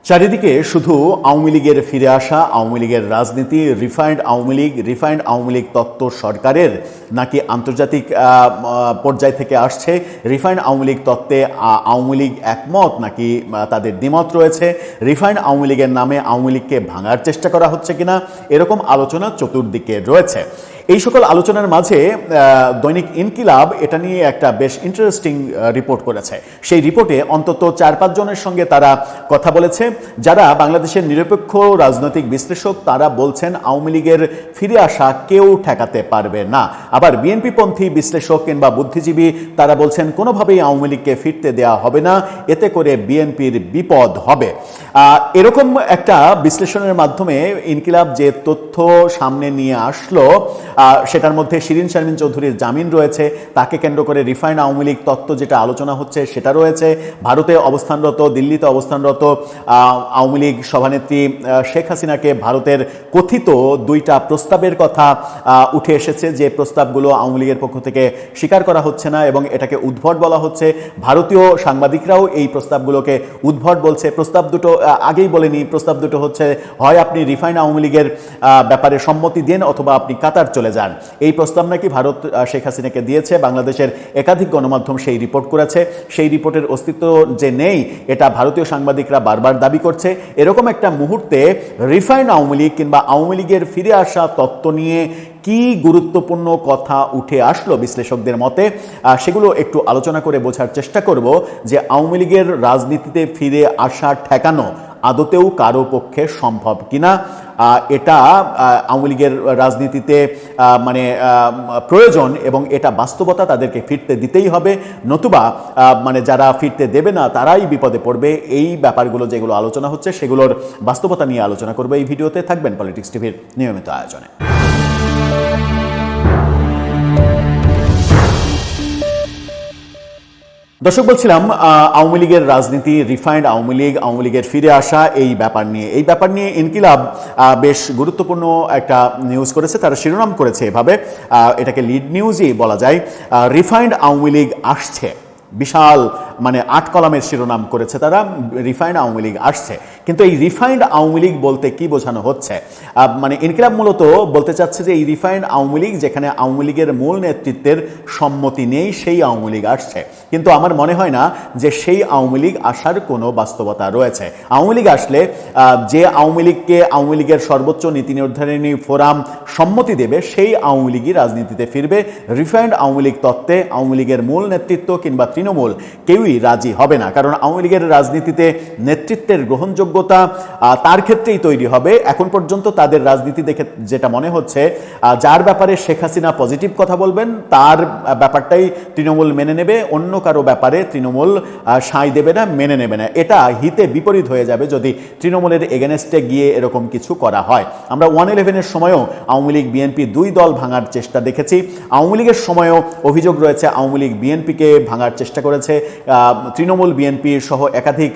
চারিদিকে শুধু আওয়ামী লীগের ফিরে আসা, আওয়ামী লীগের রাজনীতি, রিফাইন্ড আওয়ামী লীগ তত্ত্ব সরকারের নাকি আন্তর্জাতিক পর্যায় থেকে আসছে, রিফাইন্ড আওয়ামী লীগ তত্ত্বে আওয়ামী লীগ একমত নাকি তাদের দ্বিমত রয়েছে, রিফাইন্ড আওয়ামী লীগের নামে আওয়ামী লীগকে ভাঙার চেষ্টা করা হচ্ছে কিনা, এরকম আলোচনা চতুর্দিকে রয়েছে। এই সকল আলোচনার মাঝে দৈনিক ইনকিলাব এটা নিয়ে একটা বেশ ইন্টারেস্টিং রিপোর্ট করেছে। সেই রিপোর্টে অন্তত 4-5 জনের সঙ্গে তারা কথা বলেছে যারা বাংলাদেশের নিরপেক্ষ রাজনৈতিক বিশ্লেষক। তারা বলছেন আওয়ামী লীগের ফিরে আসা কেউ ঠেকাতে পারবে না। আবার বিএনপিপন্থী বিশ্লেষক কিংবা বুদ্ধিজীবী তারা বলছেন কোনোভাবেই আওয়ামী লীগকে ফিরতে দেওয়া হবে না, এতে করে বিএনপির বিপদ হবে। এরকম একটা বিশ্লেষণের মাধ্যমে ইনকিলাব যে তথ্য সামনে নিয়ে আসলো সেটার মধ্যে শিরিন শারমিন চৌধুরীর জামিন রয়েছে, তাকে কেন্দ্র করে রিফাইন্ড আওয়ামী লীগ তত্ত্ব যেটা আলোচনা হচ্ছে সেটা রয়েছে, ভারতে অবস্থানরত, দিল্লিতে অবস্থানরত আওয়ামী লীগ সভানেত্রী শেখ হাসিনাকে ভারতের কথিত 2টা প্রস্তাবের কথা উঠে এসেছে, যে প্রস্তাবগুলো আওয়ামী লীগের পক্ষ থেকে স্বীকার করা হচ্ছে না এবং এটাকে উদ্ভট বলা হচ্ছে। ভারতীয় সাংবাদিকরাও এই প্রস্তাবগুলোকে উদ্ভট বলছে। প্রস্তাব দুটো আগেই বলেনি, প্রস্তাব দুটো হচ্ছে হয় আপনি রিফাইন্ড আওয়ামী লীগের ব্যাপারে সম্মতি দেন অথবা আপনি কাতার চলে যান। এই প্রস্তাব নাকি ভারত শেখ হাসিনাকে দিয়েছে। বাংলাদেশের একাধিক গণমাধ্যম সেই রিপোর্ট করেছে। সেই রিপোর্টের অস্তিত্ব যে নেই এটা ভারতীয় সাংবাদিকরা বারবার দাবি করছে। এরকম একটা মুহূর্তে রিফাইন্ড আওয়ামী লীগ কিংবা আওয়ামী লীগের ফিরে আসা তত্ত্ব নিয়ে কি গুরুত্বপূর্ণ কথা উঠে আসলো বিশ্লেষকদের মতে, সেগুলো একটু আলোচনা করে বোঝার চেষ্টা করব যে আওয়ামী লীগের রাজনীতিতে ফিরে আসা ঠেকানো আদতেও কারো পক্ষে সম্ভব কিনা। এটা আওয়ামী লীগের রাজনীতিতে মানে প্রয়োজন এবং এটা বাস্তবতা, তাদেরকে ফিরতে দিতেই হবে, নতুবা মানে যারা ফিরতে দেবে না তারাই বিপদে পড়বে। এই ব্যাপারগুলো যেগুলো আলোচনা হচ্ছে সেগুলোর বাস্তবতা নিয়ে আলোচনা করবে এই ভিডিওতে। থাকবেন পলিটিক্স টিভির নিয়মিত আয়োজনে। দর্শক, বলছিলাম আওয়ামী লীগের রাজনীতি, রিফাইন্ড আওয়ামী লীগের ফিরে আসা, এই ব্যাপার নিয়ে ইনকিলাব বেশ গুরুত্বপূর্ণ একটা নিউজ করেছে। তারা শিরোনাম করেছে এভাবে, এটাকে লিড নিউজই বলা যায়, রিফাইন্ড আওয়ামী লীগ আসছে। বিশাল মানে 8 কলামের শিরোনাম করেছে তারা, রিফাইন্ড আওয়ামী লীগ আসছে। কিন্তু এই রিফাইন্ড আওয়ামী লীগ বলতে কি বোঝানো হচ্ছে? মানে ইনকিলাব মূলত বলতে চাচ্ছে যে এই রিফাইন্ড আওয়ামী লীগ যেখানে আওয়ামী লীগের মূল নেতৃত্বের সম্মতি নেই সেই আওয়ামী লীগ আসছে। কিন্তু আমার মনে হয় না যে সেই আওয়ামী লীগ আসার কোনো বাস্তবতা রয়েছে। আওয়ামী লীগ আসলে যে আওয়ামী লীগকে আওয়ামী লীগের সর্বোচ্চ নীতি নির্ধারণী ফোরাম সম্মতি দেবে সেই আওয়ামী লীগই রাজনীতিতে ফিরবে। রিফাইন্ড আওয়ামী লীগ তত্ত্বে আওয়ামী লীগের মূল নেতৃত্ব কিংবা তৃণমূল কেউই রাজি হবে না, কারণ আওয়ামী লীগের রাজনীতিতে নেতৃত্বের গ্রহণযোগ্যতা তার ক্ষেত্রেই তৈরি হবে। এখন পর্যন্ত তাদের রাজনীতি দেখে যেটা মনে হচ্ছে, যার ব্যাপারে শেখ হাসিনা পজিটিভ কথা বলবেন তার ব্যাপারটাই তৃণমূল মেনে নেবে, অন্য কারো ব্যাপারে তৃণমূল সায় দেবে না, মেনে নেবে না। এটা হিতে বিপরীত হয়ে যাবে যদি তৃণমূলের এগেনস্টে গিয়ে এরকম কিছু করা হয়। আমরা 111-এর সময়ও আওয়ামী লীগ বিএনপি 2 দল ভাঙার চেষ্টা দেখেছি। আওয়ামী লীগের সময়ও অভিযোগ রয়েছে আওয়ামী লীগ বিএনপিকে ভাঙার চেষ্টা করেছে। তৃণমূল বিএনপি সহ একাধিক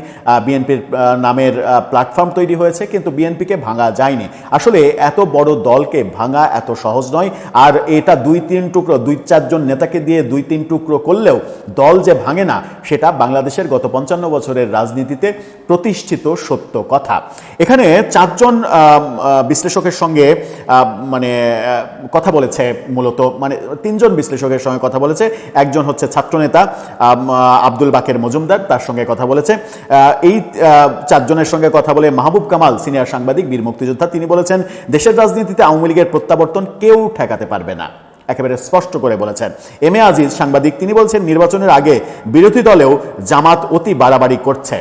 বিএনপির নামের প্ল্যাটফর্ম তৈরি হয়েছে, কিন্তু বিএনপিকে ভাঙা যায়নি। আসলে এত বড় দলকে ভাঙা এত সহজ নয়। আর এটা 2-3 টুকরো, 2-4 জন নেতাকে দিয়ে 2-3 টুকরো করলেও দল যে ভাঙে না সেটা বাংলাদেশের গত 55 বছরের রাজনীতিতে প্রতিষ্ঠিত সত্য কথা। এখানে 4 জন বিশ্লেষকের সঙ্গে মানে কথা বলেছে, মূলত মানে 3 জন বিশ্লেষকের সঙ্গে কথা বলেছে। একজন হচ্ছে ছাত্রনেতা আব্দুল বাকের মজুমদার, তার সঙ্গে কথা বলেছে। এই 4 জনের সঙ্গে কথা বলে মাহবুব কামাল, সিনিয়র সাংবাদিক, বীর মুক্তিযোদ্ধা, তিনি বলেছেন দেশের রাজনীতিতে আওয়ামী লীগের প্রত্যাবর্তন কেউ ঠেকাতে পারবে না, একেবারে স্পষ্ট করে বলেছেন। এম এ আজিজ সাংবাদিক, তিনি বলছেন নির্বাচনের আগে বিরোধী দলেও জামাত অতি বাড়াবাড়ি করছে।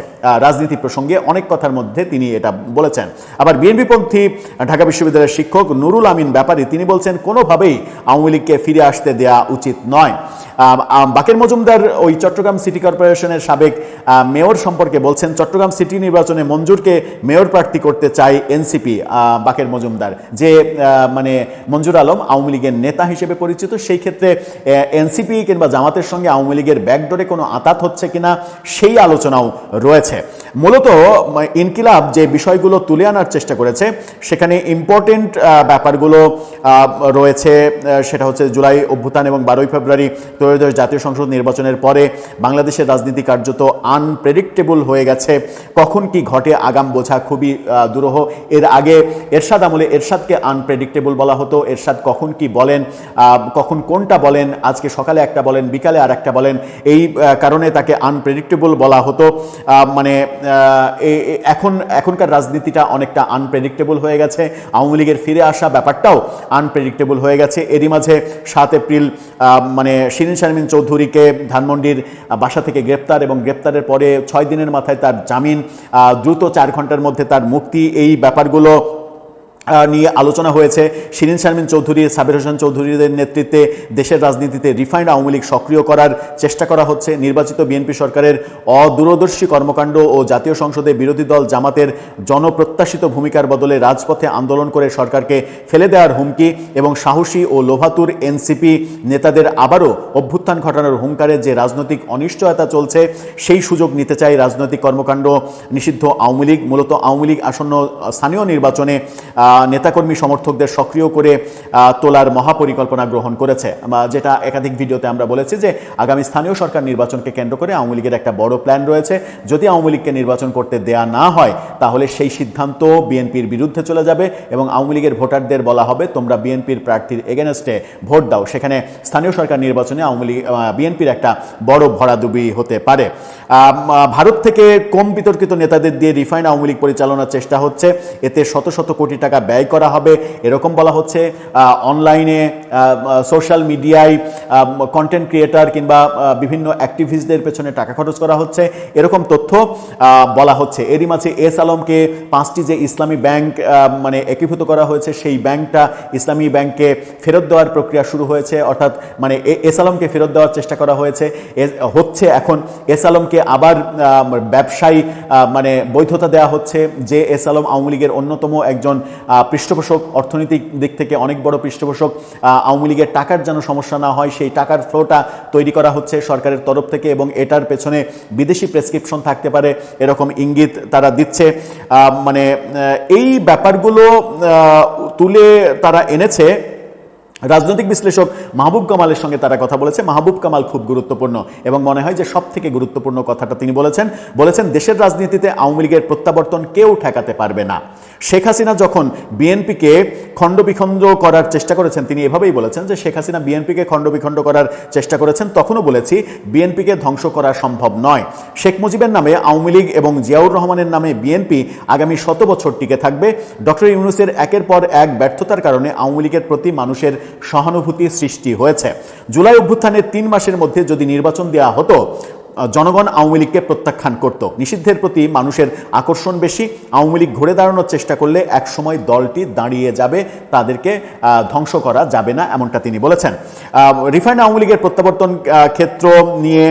রাজনীতি প্রসঙ্গে অনেক কথার মধ্যে তিনি এটা বলেছেন। আবার বিএনপিপন্থী ঢাকা বিশ্ববিদ্যালয়ের শিক্ষক নুরুল আমিন ব্যাপারী, তিনি বলছেন কোনোভাবেই আওয়ামী লীগকে ফিরে আসতে দেয়া উচিত নয়। বাকের মজুমদার ওই চট্টগ্রাম সিটি কর্পোরেশনের সাবেক মেয়র সম্পর্কে বলছেন চট্টগ্রাম সিটি নির্বাচনে মঞ্জুরকে মেয়র প্রার্থী করতে চায় এনসিপি। বাকের মজুমদার, যে মানে মঞ্জুর আলম আওয়ামী লীগের নেতা হিসেবে পরিচিত, সেই ক্ষেত্রে এনসিপি কিংবা জামাতের সঙ্গে আওয়ামী লীগের ব্যাকডোরে কোনো আঁতাত হচ্ছে কিনা সেই আলোচনাও রয়েছে। মূলত ইনকিলাব যে বিষয়গুলো তুলে আনার চেষ্টা করেছে সেখানে ইম্পর্টেন্ট ব্যাপারগুলো রয়েছে, সেটা হচ্ছে জুলাই অভ্যুত্থান এবং 12ই ফেব্রুয়ারি ত্রয়োদশ জাতীয় সংসদ নির্বাচনের পরে বাংলাদেশের রাজনীতি কার্যত আনপ্রেডিক্টেবল হয়ে গেছে। কখন কি ঘটে আগাম বোঝা খুবই দুরূহ। এর আগে এরশাদ আমলে এরশাদকে আনপ্রেডিক্টেবল বলা হতো। এরশাদ কখন কি বলেন, কখন কোনটা বলেন, আজকে সকালে একটা বলেন, বিকালে আর একটা বলেন, এই কারণে তাকে আনপ্রেডিক্টেবল বলা হতো। মানে এখনকার রাজনীতিটা অনেকটা আনপ্রেডিক্টেবল হয়ে গেছে। আওয়ামী লীগের ফিরে আসা ব্যাপারটাও আনপ্রেডিক্টেবল হয়ে গেছে। এরই মাঝে 7 এপ্রিল মানে শিরিন শারমিন চৌধুরীকে ধানমন্ডির বাসা থেকে গ্রেপ্তার এবং গ্রেপ্তারের পরে 6 দিনের মাথায় তার জামিন, দ্রুত 4 ঘন্টার মধ্যে তার মুক্তি, এই ব্যাপারগুলো নিয়ে আলোচনা হয়েছে। শিরিন শারমিন চৌধুরী, সাবির হোসেন চৌধুরীদের নেতৃত্বে দেশের রাজনীতিতে রিফাইন্ড আওয়ামী লীগ সক্রিয় করার চেষ্টা করা হচ্ছে। নির্বাচিত বিএনপি সরকারের অদূরদর্শী কর্মকাণ্ড ও জাতীয় সংসদে বিরোধী দল জামাতের জনপ্রত্যাশিত ভূমিকার বদলে রাজপথে আন্দোলন করে সরকারকে ফেলে দেওয়ার হুমকি এবং সাহসী ও লোভাতুর এনসিপি নেতাদের আবারও অভ্যুত্থান ঘটানোর হুঙ্কারে যে রাজনৈতিক অনিশ্চয়তা চলছে, সেই সুযোগ নিতে চাই রাজনৈতিক কর্মকাণ্ড নিষিদ্ধ আওয়ামী লীগ। মূলত আওয়ামী লীগ আসন্ন স্থানীয় নির্বাচনে নেতাকর্মী সমর্থকদের সক্রিয় করে তোলার মহাপরিকল্পনা গ্রহণ করেছে, যেটা একাধিক ভিডিওতে আমরা বলেছি যে আগামী স্থানীয় সরকার নির্বাচনকে কেন্দ্র করে আওয়ামী লীগের একটা বড় প্ল্যান রয়েছে। যদি আওয়ামী লীগকে নির্বাচন করতে দেয়া না হয় তাহলে সেই সিদ্ধান্ত বিএনপির বিরুদ্ধে চলে যাবে এবং আওয়ামী লীগের ভোটারদের বলা হবে তোমরা বিএনপির প্রার্থীর এগেনস্টে ভোট দাও। সেখানে স্থানীয় সরকার নির্বাচনে আওয়ামী লীগ বিএনপির একটা বড় ভরাডুবি হতে পারে। ভারত থেকে কম বিতর্কিত নেতাদের দিয়ে রিফাইন্ড আওয়ামী লীগ পরিচালনার চেষ্টা হচ্ছে। এতে শত শত কোটি টাকা ব্যয় করা হবে এরকম বলা হচ্ছে। অনলাইনে, সোশ্যাল মিডিয়ায় কন্টেন্ট ক্রিয়েটার কিংবা বিভিন্ন অ্যাক্টিভিস্টদের পেছনে টাকা খরচ করা হচ্ছে, এরকম তথ্য বলা হচ্ছে। এরই মাঝে এস আলমকে 5টি যে ইসলামী ব্যাংক মানে একীভূত করা হয়েছে, সেই ব্যাংকটা ইসলামী ব্যাংকে ফেরত দেওয়ার প্রক্রিয়া শুরু হয়েছে। অর্থাৎ মানে এস আলমকে ফেরত দেওয়ার চেষ্টা করা হয়েছে হচ্ছে। এখন এস আলমকে আবার ব্যবসায়ী মানে বৈধতা দেওয়া হচ্ছে। যে এস আলম আওয়ামী লীগের অন্যতম একজন পৃষ্ঠপোষক, অর্থনৈতিক দিক থেকে অনেক বড় পৃষ্ঠপোষক। আওয়ামী লীগের টাকার যেন সমস্যা না হয় সেই টাকার ফ্লোটা তৈরি করা হচ্ছে সরকারের তরফ থেকে এবং এটার পেছনে বিদেশি প্রেসক্রিপশন থাকতে পারে এরকম ইঙ্গিত তারা দিচ্ছে। মানে এই ব্যাপারগুলো তুলে তারা এনেছে। রাজনৈতিক বিশ্লেষক মাহবুব কামালের সঙ্গে তারা কথা বলেছে। মাহবুব কামাল খুব গুরুত্বপূর্ণ এবং মনে হয় যে সব থেকে গুরুত্বপূর্ণ কথাটা তিনি বলেছেন দেশের রাজনীতিতে আওয়ামী লীগের প্রত্যাবর্তন কেউ ঠেকাতে পারবে না। শেখ হাসিনা যখন বিএনপিকে খণ্ডবিখণ্ড করার চেষ্টা করেছেন, তিনি এভাবেই বলেছেন যে শেখ হাসিনা বিএনপিকে খণ্ডবিখণ্ড করার চেষ্টা করেছেন, তখনও বলেছি বিএনপিকে ধ্বংস করা সম্ভব নয়। শেখ মুজিবের নামে আওয়ামী লীগ এবং জিয়াউর রহমানের নামে বিএনপি আগামী 100 বছর টিকে থাকবে। ডক্টর ইউনূসের একের পর এক ব্যর্থতার কারণে আওয়ামী লীগের প্রতি মানুষের সহানুভূতি সৃষ্টি হয়েছে। জুলাই অভ্যুত্থানের 3 মাসের মধ্যে যদি নির্বাচন দেওয়া হতো, জনগণ আওয়ামী লীগকে প্রত্যাখ্যান করত। নিষিদ্ধের প্রতি মানুষের আকর্ষণ বেশি। আওয়ামী লীগ ঘুরে দাঁড়ানোর চেষ্টা করলে একসময় দলটি দাঁড়িয়ে যাবে, তাদেরকে ধ্বংস করা যাবে না, এমনটা তিনি বলেছেন। রিফাইন্ড আওয়ামী লীগের প্রত্যাবর্তন ক্ষেত্র নিয়ে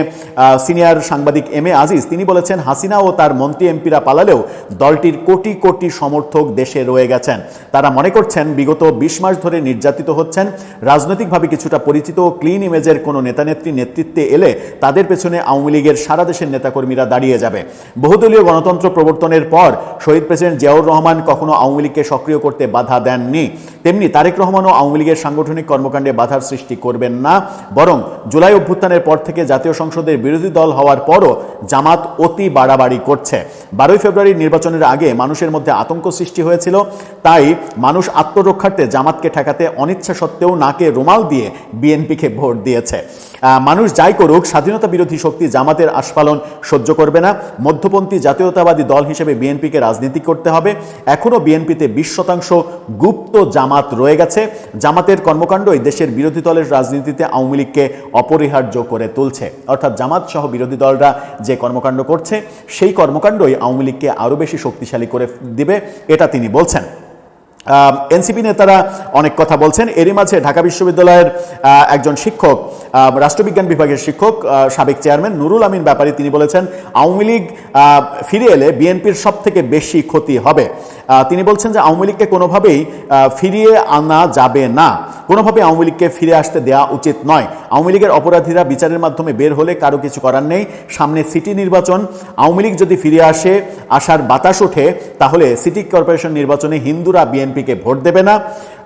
সিনিয়র সাংবাদিক এম এ আজিজ তিনি বলেছেন, হাসিনা ও তার মন্ত্রী এমপিরা পালালেও দলটির কোটি কোটি সমর্থক দেশে রয়ে গেছেন। তারা মনে করছেন বিগত 20 মাস ধরে নির্যাতিত হচ্ছেন। রাজনৈতিকভাবে কিছুটা পরিচিত ও ক্লিন ইমেজের কোনো নেতানেত্রী নেতৃত্বে এলে তাদের পেছনে আওয়ামী লীগের সারা দেশের নেতাকর্মীরা দাঁড়িয়ে যাবে। বহুদলীয় গণতন্ত্র প্রবর্তনের পর শহীদ প্রেসিডেন্ট জিয়াউর রহমান কখনো আওয়ামী লীগকে সক্রিয় করতে বাধা দেননি, তেমনি তারেক রহমানও আওয়ামী লীগের সাংগঠনিক কর্মকাণ্ডে বাধার সৃষ্টি করবেন না। বরং জুলাই অভ্যুত্থানের পর থেকে জাতীয় সংসদের বিরোধী দল হওয়ার পরও জামাত অতি বাড়াবাড়ি করছে। 12ই ফেব্রুয়ারির নির্বাচনের আগে মানুষের মধ্যে আতঙ্ক সৃষ্টি হয়েছিল, তাই মানুষ আত্মরক্ষার্থে জামাতকে ঠেকাতে অনিচ্ছা সত্ত্বেও নাকে রুমাল দিয়ে বিএনপিকে ভোট দিয়েছে। মানুষ যাই করুক, স্বাধীনতা বিরোধী শক্তি জামাতের আস্ফালন সহ্য করবে না। মধ্যপন্থী জাতীয়তাবাদী দল হিসেবে বিএনপিকে রাজনীতি করতে হবে। এখনও বিএনপিতে 20% গুপ্ত জামাত রয়ে গেছে। জামাতের কর্মকাণ্ডই দেশের বিরোধী দলের রাজনীতিতে আওয়ামী লীগকে অপরিহার্য করে তুলছে। অর্থাৎ জামাত সহ বিরোধী দলরা যে কর্মকাণ্ড করছে, সেই কর্মকাণ্ডই আওয়ামী লীগকে আরও বেশি শক্তিশালী করে দিবে, এটা তিনি বলছেন। এনসিপি নেতারা অনেক কথা বলছেন। এরই মাঝে ঢাকা বিশ্ববিদ্যালয়ের একজন শিক্ষক, রাষ্ট্রবিজ্ঞান বিভাগের শিক্ষক, সাবেক চেয়ারম্যান নুরুল আমিন ব্যাপারী, তিনি বলেছেন আওয়ামী লীগ ফিরে এলে বিএনপির সব থেকে বেশি ক্ষতি হবে। তিনি বলছেন যে আওয়ামী লীগকে কোনোভাবেই ফিরিয়ে আনা যাবে না, কোনোভাবে আওয়ামী লীগকে ফিরে আসতে দেওয়া উচিত নয়। আওয়ামী লীগের অপরাধীরা বিচারের মাধ্যমে বের হলে কারো কিছু করার নেই। সামনে সিটি নির্বাচন, আওয়ামী লীগ যদি ফিরে আসার বাতাস ওঠে তাহলে সিটি কর্পোরেশন নির্বাচনে হিন্দুরা বিএনপিকে ভোট দেবে না।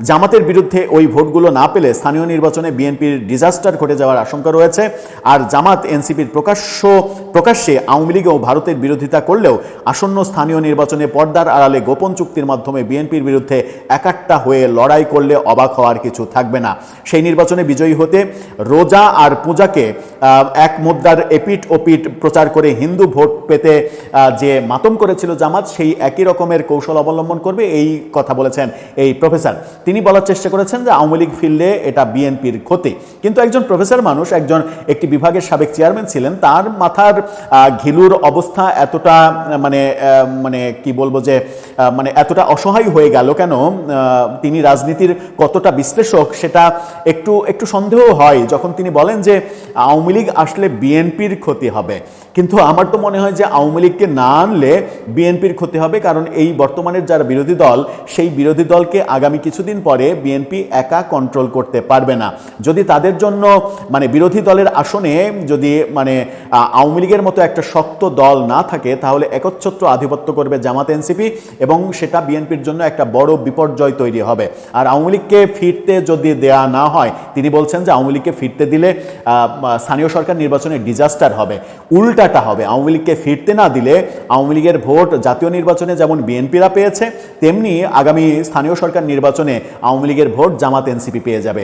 জামাতের বিরুদ্ধে ওই ভোটগুলো না পেলে স্থানীয় নির্বাচনে বিএনপির ডিজাস্টার ঘটে যাওয়ার আশঙ্কা রয়েছে। আর জামাত এনসিপির প্রকাশ্যে আওয়ামী লীগ ও ভারতের বিরোধিতা করলেও আসন্ন স্থানীয় নির্বাচনে পর্দার আড়ালে গোপন চুক্তির মাধ্যমে বিএনপির বিরুদ্ধে একাট্টা হয়ে লড়াই করলে অবাক হওয়ার কিছু থাকবে না। সেই নির্বাচনে বিজয়ী হতে রোজা আর পূজাকে এক মুদ্রার এপিট ওপিট প্রচার করে হিন্দু ভোট পেতে যে মাতম করেছিল জামাত, সেই একই রকমের কৌশল অবলম্বন করবে, এই কথা বলেছেন এই প্রফেসর। তিনি বলার চেষ্টা করেছেন যে আওয়ামী লীগ ফিরলে এটা বিএনপির ক্ষতি। কিন্তু একজন প্রফেসর মানুষ, একটি বিভাগের সাবেক চেয়ারম্যান ছিলেন, তার মাথার ঘিলুর অবস্থা এতটা মানে কি বলবো যে মানে এতটা অসহায় হয়ে গেল কেন? তিনি রাজনীতির কতটা বিশ্লেষক সেটা একটু সন্দেহ হয় যখন তিনি বলেন যে আওয়ামী লীগ আসলে বিএনপির ক্ষতি হবে। কিন্তু আমার তো মনে হয় যে আওয়ামী লীগকে না আনলে বিএনপির ক্ষতি হবে, কারণ এই বর্তমানের যারা বিরোধী দল, সেই বিরোধী দলকে আগামী কিছুদিন পরে বিএনপি একা কন্ট্রোল করতে পারবে না। যদি তাদের জন্য বিরোধী দলের আসনে যদি আওয়ামী লীগের মতো একটা শক্ত দল না থাকে, তাহলে একচ্ছত্র আধিপত্য করবে জামাত এনসিপি এবং সেটা বিএনপির জন্য একটা বড় বিপর্যয় তৈরি হবে। আর আওয়ামী লীগকে ফিরতে যদি দেয়া না হয়, তিনি বলছেন যে আওয়ামী লীগকে ফিরতে দিলে স্থানীয় সরকার নির্বাচনে ডিজাস্টার হবে, উল্টাটা হবে। আওয়ামী লীগকে ফিরতে না দিলে আওয়ামী লীগের ভোট জাতীয় নির্বাচনে যেমন বিএনপিরা পেয়েছে, তেমনি আগামী স্থানীয় সরকার নির্বাচনে আওয়ামী লীগের ভোট জামাত এনসিপি পেয়ে যাবে।